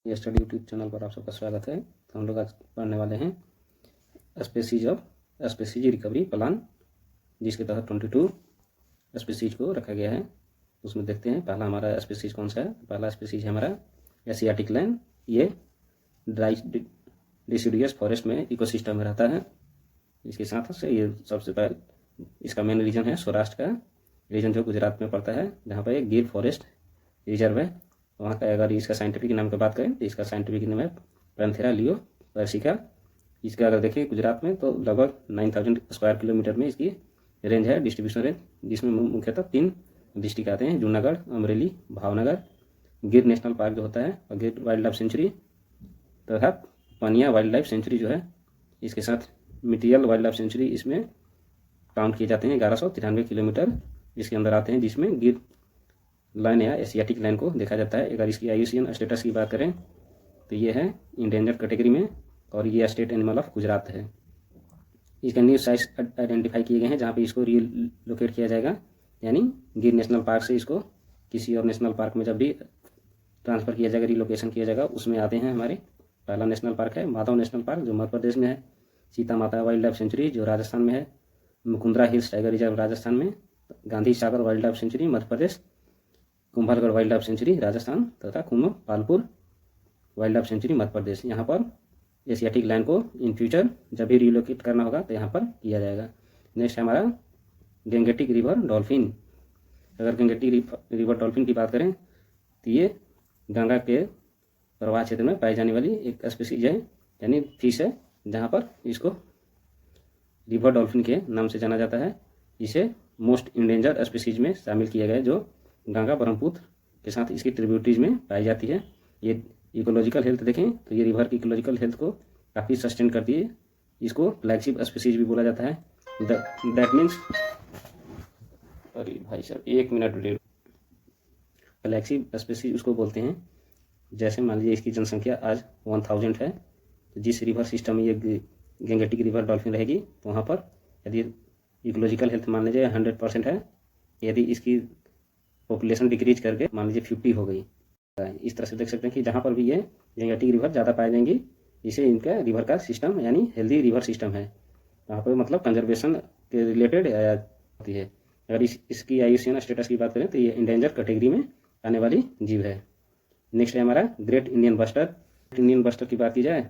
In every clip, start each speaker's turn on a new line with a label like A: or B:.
A: ये study YouTube channel पर आप सबका स्वागत है। तो हम लोग आज पढ़ने वाले हैं species of species recovery plan, जिसके तहत 22 स्पीसीज को रखा गया है। उसमें देखते हैं पहला हमारा स्पीसीज कौन सा है। पहला स्पीसीज है हमारा एशियाटिक लायन। ये ड्राई डिसिडुअस फॉरेस्ट में इकोसिस्टम में रहता है। इसके साथ से ये सबसे पहले इसका मेन रीजन है सौराष्ट्र का रीजन, जो गुजरात में पड़ता है, जहाँ पर एक गिर फॉरेस्ट रिजर्व है। वहाँ का अगर इसका साइंटिफिक नाम की बात करें तो इसका साइंटिफिक नाम है पैंथेरा लियो पर्सिका। इसका अगर देखें गुजरात में तो लगभग 9000 स्क्वायर किलोमीटर में इसकी रेंज है, डिस्ट्रीब्यूशन रेंज, जिसमें मुख्यतः 3 डिस्ट्रिक्ट आते हैं: जूनागढ़, अमरेली, भावनगर। गिर नेशनल पार्क जो होता है और गिर वाइल्ड लाइफ सेंचुरी तथा पनिया वाइल्ड लाइफ सेंचुरी जो है, इसके साथ मिटियल वाइल्ड लाइफ सेंचुरी इसमें काउंट किए जाते हैं। 1193 किलोमीटर इसके अंदर आते हैं, जिसमें गिर लाइन या एशियाटिक लाइन को देखा जाता है। अगर इसकी IUCN स्टेटस की बात करें तो ये है इंडेंजर्ड कैटेगरी में, और ये स्टेट एनिमल ऑफ गुजरात है। इसके न्यू साइट्स आइडेंटिफाई किए गए हैं जहाँ पे इसको रीलोकेट किया जाएगा, यानी गिर नेशनल पार्क से इसको किसी और नेशनल पार्क में जब भी ट्रांसफ़र किया जाएगा, रीलोकेशन किया जाएगा, उसमें आते हैं हमारे। पहला नेशनल पार्क है माधव नेशनल पार्क, जो मध्य प्रदेश में है। सीता माता वाइल्ड लाइफ सेंचुरी जो राजस्थान में है। Mukundra hills tiger reserve Rajasthan में। Gandhi Sagar wildlife sanctuary Madhya Pradesh. Kumbhalgarh wildlife sanctuary Rajasthan तथा Kuno Palpur wildlife sanctuary Madhya Pradesh. यहाँ पर एशियाटिक लाइन को इन फ्यूचर जब भी रिलोकेट करना होगा तो यहाँ पर किया जाएगा। नेक्स्ट है हमारा गंगेटिक रिवर डॉल्फिन। अगर गंगेटिक रिवर डॉल्फिन की बात करें तो ये गंगा के प्रवाह क्षेत्र में पाई जाने वाली एक स्पीसीज है, यानी फिश है, जहाँ पर इसको रिवर डॉल्फिन के नाम से जाना जाता है। इसे मोस्ट इंडेंजर्ड स्पीसीज में शामिल किया गया है, जो गंगा ब्रह्मपुत्र के साथ इसकी ट्रिब्यूटरीज में पाई जाती है। ये इकोलॉजिकल हेल्थ देखें तो ये रिवर की इकोलॉजिकल हेल्थ को काफ़ी सस्टेन करती है। इसको फ्लैगशिप स्पीसीज भी बोला जाता है। दैट मीन्स, अरे भाई साहब 1 मिनट, फ्लैगशिप स्पीसीज उसको बोलते हैं। जैसे मान लीजिए इसकी जनसंख्या आज 1000 है, तो जिस रिवर सिस्टम में ये गंगेटिक रिवर डॉल्फिन रहेगी तो वहाँ पर यदि इकोलॉजिकल हेल्थ मान लीजिए 100% है, यदि इसकी पॉपुलेशन डिक्रीज करके मान लीजिए 50 हो गई, इस तरह से देख सकते हैं कि जहाँ पर भी ये गंगेटिक रिवर ज़्यादा पाई जाएंगी, इसे इनका रिवर का सिस्टम यानी हेल्दी रिवर सिस्टम है। यहाँ पर मतलब कंजर्वेशन के रिलेटेड होती है। अगर इसकी IUCN स्टेटस की बात करें तो ये इंडेंजर कैटेगरी में आने वाली जीव है। नेक्स्ट है हमारा great Indian bustard. Indian bustard की बात की जाए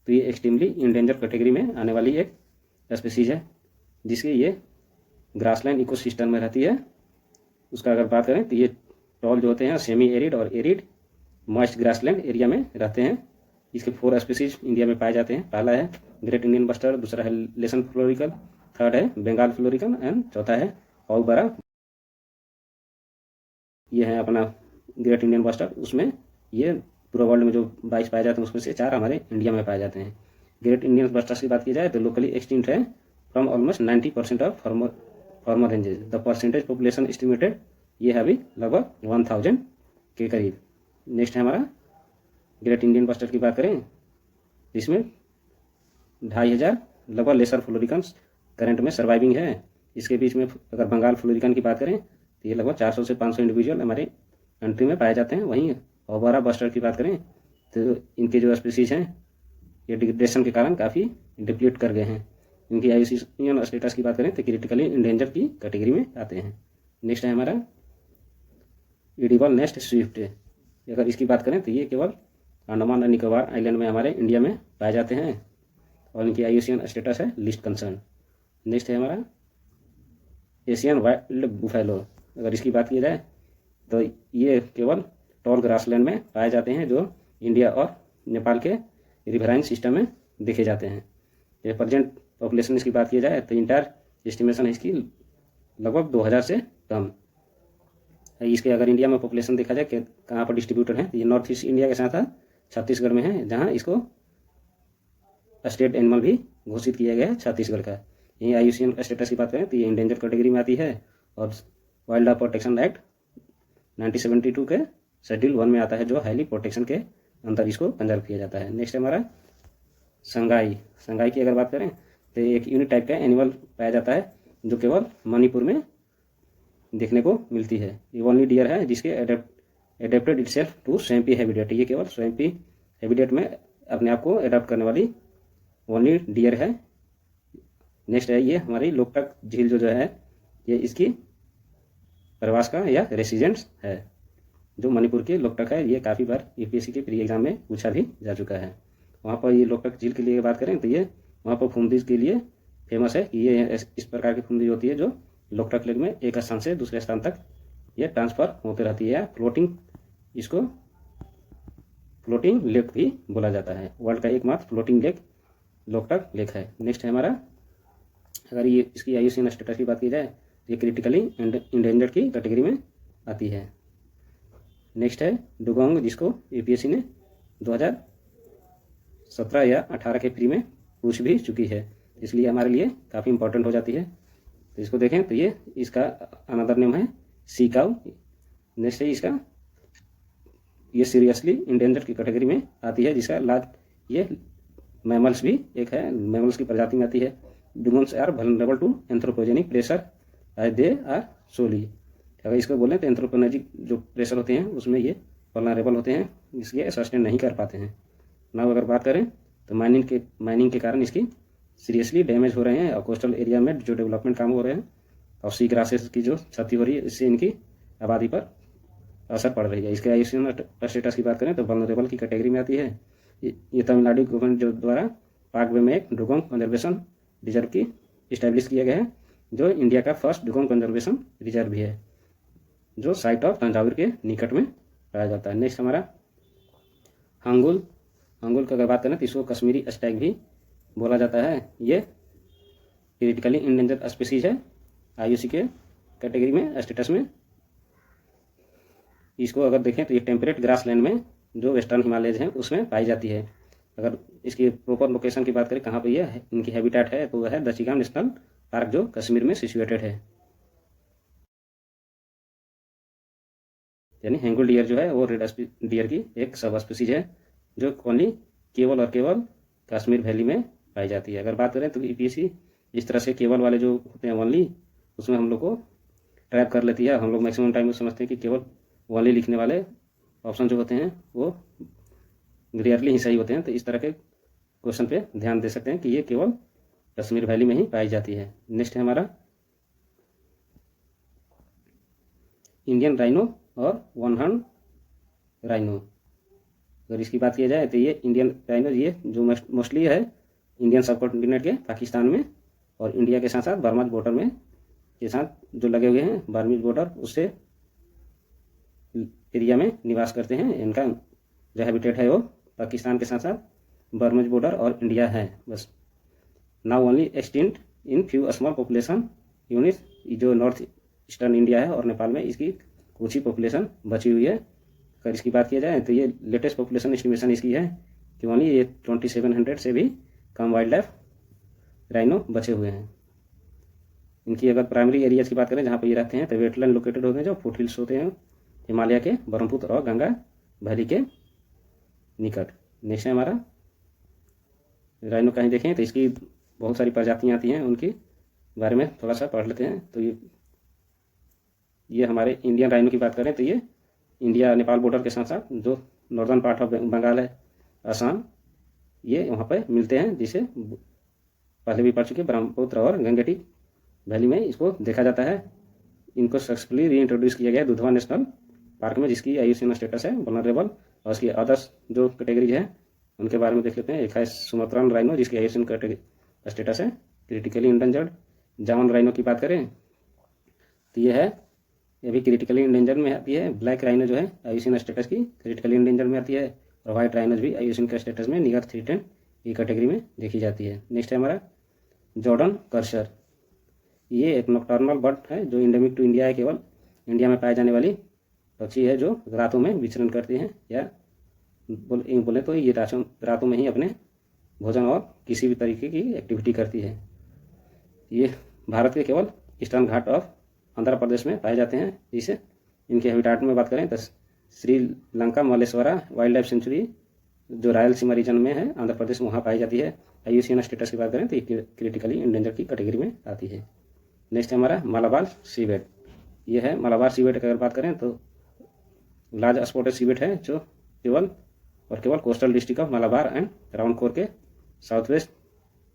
A: तो ये एक्सट्रीमली इंडेंजर कैटेगरी में आने वाली एक स्पीसीज है, जिसके ये ग्रासलैंड इकोसिस्टम में रहती है। उसका अगर बात करें तो ये टॉल जो होते हैं सेमी एरिड और एरिड मॉइस्ट ग्रासलैंड एरिया में रहते हैं। इसके 4 स्पीसीज इंडिया में पाए जाते हैं। पहला है ग्रेट इंडियन बस्टर, दूसरा है लेसन फ्लोरिकल, थर्ड है बंगाल फ्लोरिकल एंड चौथा है औबरा। ये है अपना ग्रेट इंडियन बस्टर। उसमें ये पूरे वर्ल्ड में जो 22 पाए जाते हैं उसमें से 4 हमारे इंडिया में पाए जाते हैं। ग्रेट इंडियन बस्टर्स की बात की जाए तो लोकली एक्सटिंक्ट है from almost 90% of former ranges. The percentage population estimated ये है अभी लगभग 1000 के करीब। नेक्स्ट है हमारा ग्रेट इंडियन बस्टर की बात करें, इसमें 2500 लगभग लेसर फ्लोरिकन्स करंट में सर्वाइविंग है। इसके बीच में अगर बंगाल फ्लोरिकन की बात करें तो ये लगभग 400 से 500 इंडिविजुअल हमारे कंट्री में पाए जाते हैं। वहीं ओबरा बस्टर की बात करें तो इनके जो स्पीसीज हैं ये डिग्रेडेशन के कारण काफ़ी डिप्लीट कर गए हैं। इनकी IUCN स्टेटस की बात करें तो क्रिटिकली इंडेंजर की कैटेगरी में आते हैं। नेक्स्ट है हमारा एडिबल नेस्ट स्विफ्ट। अगर इसकी बात करें तो ये केवल अंडमान और निकोबार आइलैंड में हमारे इंडिया में पाए जाते हैं, और इनकी IUCN स्टेटस है लिस्ट कंसर्न। नेक्स्ट है हमारा एशियन वाइल्ड बुफेलो। अगर इसकी बात की जाए तो ये केवल टॉल ग्रासलैंड में पाए जाते हैं, जो इंडिया और नेपाल के रिवराइन सिस्टम में देखे जाते हैं। ये प्रेजेंट पॉपुलेशन इसकी बात की जाए तो इंटायर एस्टिमेशन है इसकी लगभग 2000 से कम। इसके अगर इंडिया में पॉपुलेशन देखा जाए कि कहाँ पर डिस्ट्रीब्यूटेड है, तो ये नॉर्थ ईस्ट इंडिया के साथ छत्तीसगढ़ में है, जहाँ इसको स्टेट एनिमल भी घोषित किया गया है छत्तीसगढ़ का। यही IUCN स्टेटस की बात करें तो ये इंडेंजर कैटेगरी में आती है, और वाइल्ड लाइफ प्रोटेक्शन एक्ट 1972 के शेड्यूल 1 में आता है, जो हाईली प्रोटेक्शन के अंदर इसको कंजर्व किया जाता है। नेक्स्ट है हमारा संगाई। संगाई की अगर बात करें तो एक यूनिक टाइप का एनिमल पाया जाता है, जो केवल मणिपुर में देखने को मिलती है। ये ओनली डियर है जिसके adapted itself to swampy habitat, ये केवल स्वैम्पी हैबिटेट में अपने आप को एडॉप्ट करने वाली ओनली डियर है। नेक्स्ट है ये हमारी लोकटक झील जो है ये इसकी प्रवास का या रेसिडेंट्स है। जो मणिपुर के लोकटक है ये काफ़ी बार यूपीएससी के प्री एग्जाम में पूछा भी जा चुका है। वहाँ पर ये लोकटक झील के लिए बात करें तो ये वहाँ पर फुमदी के लिए फेमस है कि ये इस प्रकार की फुमदी होती है जो लोकटक लेक में एक स्थान से दूसरे स्थान तक ये ट्रांसफर होते रहती है। फ्लोटिंग, इसको फ्लोटिंग लेक भी बोला जाता है। वर्ल्ड का एकमात्र फ्लोटिंग लेक लोकटक लेक है। नेक्स्ट है हमारा, अगर ये इसकी IUCN स्टेटस की बात की जाए तो ये क्रिटिकली इंडेंजर्ड की कैटेगरी में आती है। नेक्स्ट है डुगोंग, जिसको यूपीएससी ने 2017 या 18 के प्री में पूछ भी चुकी है, इसलिए हमारे लिए काफ़ी इंपॉर्टेंट हो जाती है। तो इसको देखें तो ये इसका अनदर नेम है सी काउ। नेक्स्ट है इसका, ये सीरियसली इंडेंजर्ड की कैटेगरी में आती है, जिसका ये मैमल्स भी एक है, मैमल्स की प्रजाति में आती है। Dugongs are vulnerable to anthropogenic pressure as they are solely. अगर इसको बोलें तो एंथ्रोपोजेनिक जो प्रेशर होते हैं उसमें ये वल्नरेबल होते हैं, इसलिए सस्टेन नहीं कर पाते हैं ना। अगर बात करें तो माइनिंग के कारण इसकी सीरियसली डैमेज हो रहे हैं और कोस्टल एरिया में जो डेवलपमेंट काम हो रहे हैं और सी ग्रासेस की जो क्षति हो रही है, इससे इनकी आबादी पर असर पड़ रही है। इसके IUCN स्टेटस की बात करें तो वल्नरेबल की कैटेगरी में आती है। ये तमिलनाडु गवर्नमेंट जो द्वारा पाकवे में एक डुगोंग कंजर्वेशन रिजर्व की इस्टेब्लिश किया गया है, जो इंडिया का फर्स्ट डुगोंग कंजर्वेशन रिजर्व भी है, जो साइट ऑफ तंजावुर के निकट में पाया जाता है। नेक्स्ट हमारा हांगुल की अगर बात करें तो इसको कश्मीरी स्टैग भी बोला जाता है। ये क्रिटिकली इंडेंजर्ड स्पीसीज है IUCN के कैटेगरी में स्टेटस में। इसको अगर देखें तो ये टेम्परेट ग्रास लैंड में जो वेस्टर्न हिमालयज हैं उसमें पाई जाती है। अगर इसकी प्रॉपर लोकेशन की बात करें कहाँ पर यह इनकी हैबिटेट है तो वह है दचिगाम नेशनल पार्क, जो कश्मीर में सिचुएटेड है। यानी हैंगुल डियर जो है वो रेड डियर की एक सब स्पीसीज है, जो ओनली केवल और केवल कश्मीर वैली में पाई जाती है। अगर बात करें तो यूपीएससी इस तरह से केवल वाले जो होते हैं ओनली, उसमें हम लोग को ट्रैप कर लेती है। हम लोग मैक्सिमम टाइम में समझते हैं कि केवल ओनली लिखने वाले ऑप्शन जो होते हैं वो रेयरली ही सही होते हैं। तो इस तरह के क्वेश्चन पे ध्यान दे सकते हैं कि ये केवल कश्मीर वैली में ही पाई जाती है। नेक्स्ट है हमारा इंडियन राइनो और वन हॉर्न राइनो। अगर इसकी बात की जाए तो ये इंडियन राइनो ये जो मोस्टली है इंडियन सब कॉन्टिनेंट के पाकिस्तान में और इंडिया के साथ साथ बर्मा बॉर्डर में के साथ जो लगे हुए हैं बर्मीज बॉर्डर, उससे एरिया में निवास करते हैं। इनका जो हैबिटेट है वो पाकिस्तान के साथ साथ बर्मीज बॉर्डर और इंडिया है बस। Now only extinct in few small population unit, जो नॉर्थ ईस्टर्न इंडिया है और नेपाल में इसकी कुछ ही पॉपुलेशन बची हुई है। अगर इसकी बात की जाए तो ये लेटेस्ट पॉपुलेशन एस्टिमेशन इसकी है कि ओनली ये 2700 से भी कम वाइल्ड लाइफ राइनो बचे हुए हैं। इनकी अगर प्राइमरी एरियाज की बात करें जहाँ पर ये रहते हैं तो वेटलैंड लोकेटेड होते हैं, जो फुट हिल्स होते हैं हिमालय के ब्रह्मपुत्र और गंगा वैली के निकट। नेक्स्ट है हमारा राइनो कहीं देखें तो इसकी बहुत सारी प्रजातियाँ आती हैं, उनके बारे में थोड़ा सा पढ़ लेते हैं। तो ये हमारे इंडियन राइनो की बात करें तो ये इंडिया नेपाल बॉर्डर के साथ साथ जो नॉर्दर्न पार्ट ऑफ बंगाल है, असम, ये वहाँ पर मिलते हैं, जिसे पहले भी पढ़ चुके ब्रह्मपुत्र और गंगेटी वैली में इसको देखा जाता है। इनको सक्सेसफुली री इंट्रोड्यूस किया गया दुधवा नेशनल पार्क में, जिसकी IUCN स्टेटस है वल्नरेबल। और उसकी अदर्स जो कैटेगरी है उनके बारे में देख लेते हैं। एक है सुमत्रान राइनो, जिसकी IUCN स्टेटस है क्रिटिकली इंडेंजर्ड। जावन राइनो की बात करें तो ये है, ये भी क्रिटिकली इंडेंजर्ड में आती है। ब्लैक राइनो जो है IUCN स्टेटस की क्रिटिकली इंडेंजर्ड में आती है, और व्हाइट राइनो भी IUCN के स्टेटस में नियर थ्रेटेंड की कैटेगरी में देखी जाती है। नेक्स्ट है हमारा जॉर्डन कर्सर। ये एक नॉक्टर्नल बर्ड है जो इंडेमिक टू इंडिया है, केवल इंडिया में पाए जाने वाली पक्षी है, जो रातों में विचरण करती हैं, या बोले तो ये रातों में ही अपने भोजन और किसी भी तरीके की एक्टिविटी करती है। ये भारत के केवल eastern Ghat of Andhra Pradesh में पाए जाते हैं। जिसे इनके हैबिटेट में बात करें तो श्रीलंका मलेश्वरा वाइल्ड लाइफ सेंचुरी जो रायलसीमा रीजन में है आंध्र प्रदेश, वहाँ पाई जाती है। IUCN स्टेटस की बात करें तो ये क्रिटिकली इंडेंजर्ड की कैटेगरी में आती है। नेक्स्ट है हमारा मालाबार सीवेट। ये है मालाबार सीवेट की अगर बात करें तो लार्ज स्पॉटेड सीवेट है जो केवल coastal district of Malabar and Travancore के साउथ वेस्ट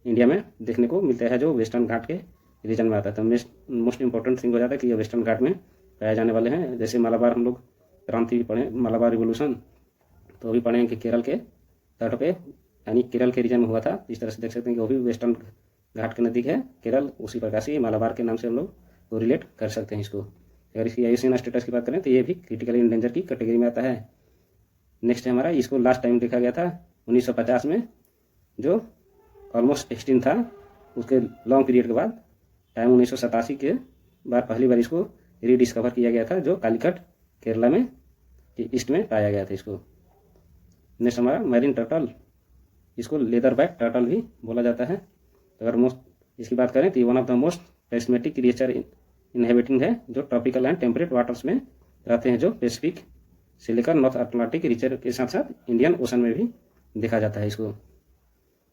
A: इंडिया में देखने को मिलता है, जो वेस्टर्न घाट के रीजन में आता है। तो मोस्ट इंपॉर्टेंट थिंग हो जाता है कि ये वेस्टर्न घाट में पाए जाने वाले हैं। जैसे मालाबार हम लोग क्रांति भी पढ़े, मालाबार रिवोल्यूशन, तो अभी पढ़े कि केरल के तट पे यानी केरल के रीजन में हुआ था। इस तरह से देख सकते हैं कि वो भी वेस्टर्न घाट के नज़दीक है केरल, उसी प्रकार से मालाबार के नाम से हम लोग को रिलेट कर सकते हैं इसको। अगर इसकी IUCN स्टेटस की बात करें तो ये भी क्रिटिकली इंडेंजर की कैटेगरी में आता है। नेक्स्ट है हमारा, इसको लास्ट टाइम देखा गया था 1950 में, जो ऑलमोस्ट एक्सटिंक्ट था। उसके लॉन्ग पीरियड के बाद टाइम 1987 के बाद पहली बार इसको रीडिस्कवर किया गया था, जो कालीकट केरला में ईस्ट में पाया गया था इसको। नेक्स्ट हमारा मैरीन टर्टल, इसको लेदर बैक टर्टल भी बोला जाता है। अगर मोस्ट इसकी बात करें तो ये one of the most charismatic creature inhabiting है, जो ट्रॉपिकल एंड टेम्परेट वाटर्स में रहते हैं, जो पैसिफिक से लेकर नॉर्थ अटलांटिक रीजन के साथ साथ इंडियन ओशन में भी देखा जाता है इसको।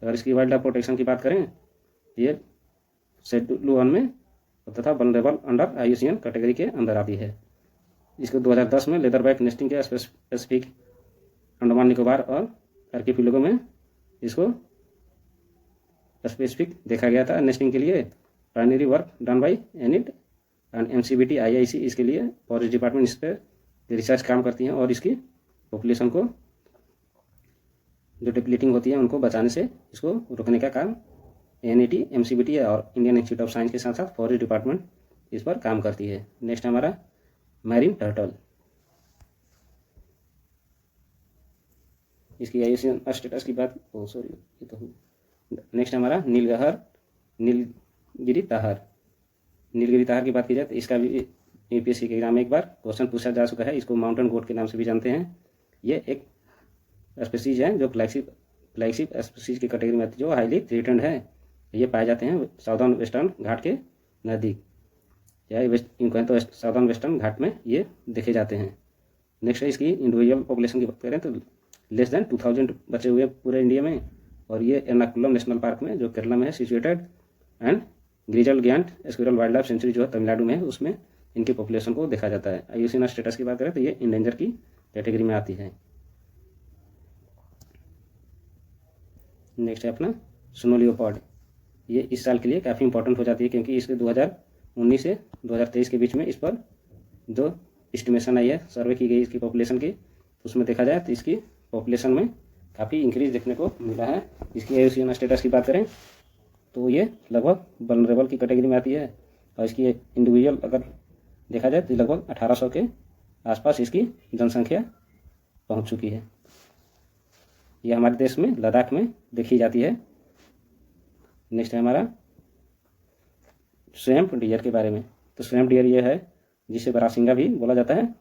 A: अगर इसकी वाइल्ड लाइफ प्रोटेक्शन की बात करें, ये शेड्यूल 1 में तथा वल्नरेबल अंडर IUCN कैटेगरी के अंदर आती है। इसको 2010 में लेदरबैक नेस्टिंग के स्पेसिफिक अंडमान निकोबार और आर्किपिएलागो में इसको स्पेसिफिक देखा गया था नेस्टिंग के लिए। Primary work done by unit and MCBT IIC इसके लिए फॉरेस्ट डिपार्टमेंट इस पर रिसर्च काम करती हैं और इसकी पॉपुलेशन को जो डिप्लीटिंग होती है उनको बचाने से इसको रोकने का काम NIT MCBT और इंडियन इंस्टीट्यूट ऑफ साइंस के साथ साथ फॉरेस्ट डिपार्टमेंट इस पर काम करती है। नेक्स्ट हमारा मैरीन टर्टल, इसकी IUCN स्टेटस की बात ये तो नेक्स्ट हमारा नीलगिरी ताहर की बात की जाए तो इसका भी APSC के एग्जाम में एक बार क्वेश्चन पूछा जा चुका है। इसको माउंटेन गोट के नाम से भी जानते हैं। ये एक स्पीसीज है जो फ्लैगशिप स्पीसीज की कैटेगरी में आती है, जो हाईली थ्रेटेंड है। ये पाए जाते हैं साउदर्न वेस्टर्न घाट के नज़दीक, या इनको तो साउदर्न वेस्टर्न घाट में ये देखे जाते हैं। नेक्स्ट है इसकी इंडिविजुअल पॉपुलेशन की बात करें तो लेस देन 2000 बचे हुए पूरे इंडिया में, और ये एर्नाकुलम नेशनल पार्क में जो केरला में है situated, and ग्रिजल Gantt squirrel wild life sanctuary जो है तमिलनाडु में है, उसमें इनकी पॉपुलेशन को देखा जाता है। IUCN स्टेटस की बात करें तो ये इंडेंजर की कैटेगरी में आती है। नेक्स्ट है अपना स्नो लियोपार्ड, ये इस साल के लिए काफ़ी इंपॉर्टेंट हो जाती है, क्योंकि इसके 2019 से 2023 के बीच में इस पर जो एस्टिमेशन आई है, सर्वे की गई इसकी पॉपुलेशन की, उसमें देखा जाए तो इसकी पॉपुलेशन में काफ़ी इंक्रीज देखने को मिला है। इसकी IUCN स्टेटस की बात करें तो ये लगभग वल्नरेबल की कैटेगरी में आती है, और इसकी इंडिविजुअल अगर देखा जाए तो लगभग 1800 के आसपास इसकी जनसंख्या पहुंच चुकी है। यह हमारे देश में लद्दाख में देखी जाती है। नेक्स्ट है हमारा स्वैम्प डियर के बारे में। तो स्वैम्प डियर ये है जिसे बारासिंगा भी बोला जाता है।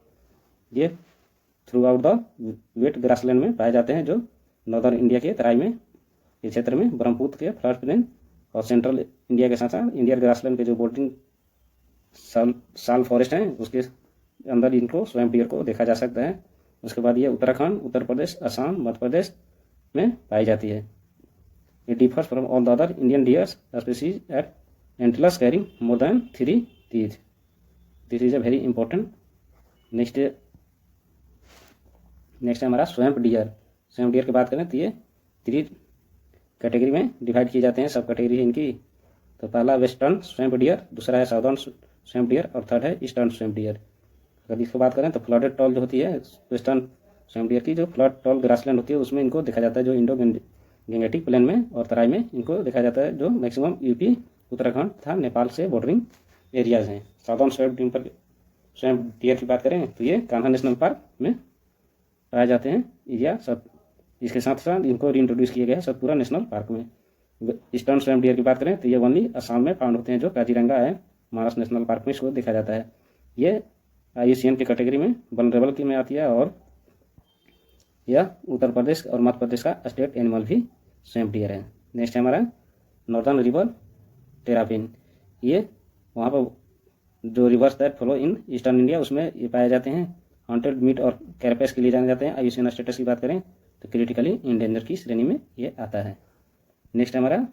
A: ये throughout the wet grassland में पाए जाते हैं, जो नॉर्दर्न इंडिया के तराई में ये क्षेत्र में ब्रह्मपुत्र के फ्लड प्लेन और सेंट्रल इंडिया के साथ साथ इंडियन ग्रासलैंड के जो बोर्डिंग साल फॉरेस्ट हैं उसके अंदर इनको स्वैम्प डियर को देखा जा सकता है। उसके बाद ये उत्तराखंड, उत्तर प्रदेश, असम, मध्य प्रदेश में पाई जाती है। It differs from all the other Indian deers species at antlers carrying more than 3 teeth. This is a very important. Next है हमारा स्वैम्प डियर। स्वैम्प डियर की बात करें तो ये 3 कैटेगरी में डिवाइड किए जाते हैं, सब कैटेगरी है इनकी। तो पहला वेस्टर्न स्वैम्प डियर, दूसरा है साउदर्न स्वैम्प डियर और थर्ड है ईस्टर्न स्वैम्प डियर। अगर इसको बात करें तो फ्लडेड टॉल जो होती है वेस्टर्न स्वैम्प डियर की, जो फ्लड टॉल ग्रासलैंड होती है उसमें इनको देखा जाता है, जो इंडो गंगेटिक प्लेन में और तराई में इनको देखा जाता है, जो मैक्सिमम यूपी, उत्तराखंड तथा नेपाल से बॉर्डरिंग एरियाज हैं। साउदर्न स्वैम्प डियर की बात करें तो ये कान्हा नेशनल पार्क में पाए जाते हैं एरिया सब। इसके साथ साथ इनको रीइंट्रोड्यूस किया गया है सतपुरा नेशनल पार्क में। ईस्टर्न स्वैम्प डियर की बात करें तो ये ओनली असम में फाउंड होते हैं, जो काजीरंगा है महाराष्ट्र नेशनल पार्क में इसको देखा जाता है। ये IUCN की कैटेगरी में वल्नरेबल की में आती है, और यह उत्तर प्रदेश और मध्य प्रदेश का स्टेट एनिमल भी स्वैम्प डियर है। नेक्स्ट है हमारा नॉर्दर्न रिवर टेरापिन। ये वहाँ पर जो reverse that follow in eastern India उसमें ये पाए जाते हैं। हॉन्टेड मीट और कैरपेस के लिए जाने जाते हैं। IUCN स्टेटस की बात करें तो क्रिटिकली इंडेंजर की श्रेणी में ये आता है। नेक्स्ट हमारा